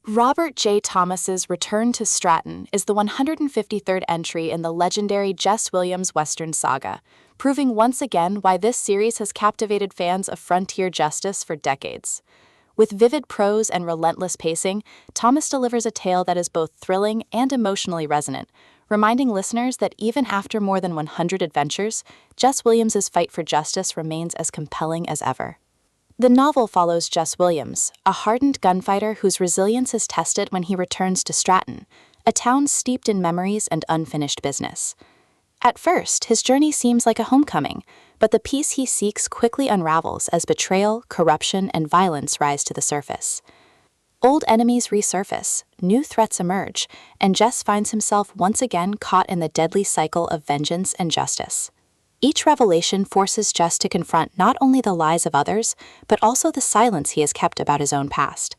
Robert J. Thomas's Return to Stratton is the 153rd entry in the legendary Jess Williams Western saga, proving once again why this series has captivated fans of frontier justice for decades. With vivid prose and relentless pacing, Thomas delivers a tale that is both thrilling and emotionally resonant, reminding listeners that even after more than 100 adventures, Jess Williams's fight for justice remains as compelling as ever. The novel follows Jess Williams, a hardened gunfighter whose resilience is tested when he returns to Stratton, a town steeped in memories and unfinished business. At first, his journey seems like a homecoming, but the peace he seeks quickly unravels as betrayal, corruption, and violence rise to the surface. Old enemies resurface, new threats emerge, and Jess finds himself once again caught in the deadly cycle of vengeance and justice. Each revelation forces Jess to confront not only the lies of others, but also the silence he has kept about his own past.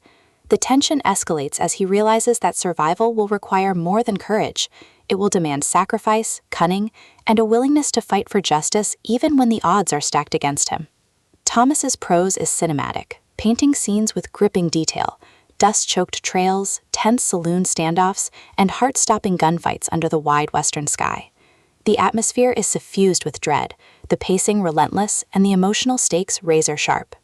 The tension escalates as he realizes that survival will require more than courage. It will demand sacrifice, cunning, and a willingness to fight for justice even when the odds are stacked against him. Thomas's prose is cinematic, painting scenes with gripping detail, dust-choked trails, tense saloon standoffs, and heart-stopping gunfights under the wide western sky. The atmosphere is suffused with dread, the pacing relentless, and the emotional stakes razor-sharp.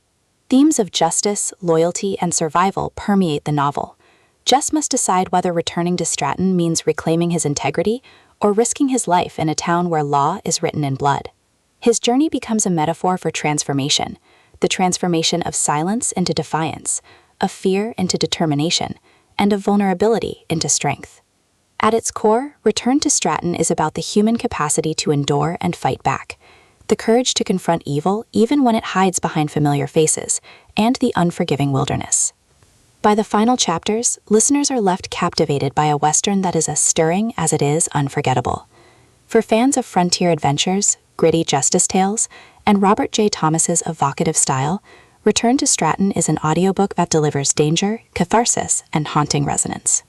Themes of justice, loyalty, and survival permeate the novel. Jess must decide whether returning to Stratton means reclaiming his integrity or risking his life in a town where law is written in blood. His journey becomes a metaphor for transformation, the transformation of silence into defiance, of fear into determination, and of vulnerability into strength. At its core, Return to Stratton is about the human capacity to endure and fight back, the courage to confront evil even when it hides behind familiar faces, and the unforgiving wilderness. By the final chapters, listeners are left captivated by a Western that is as stirring as it is unforgettable. For fans of frontier adventures, gritty justice tales, and Robert J. Thomas's evocative style, Return to Stratton is an audiobook that delivers danger, catharsis, and haunting resonance.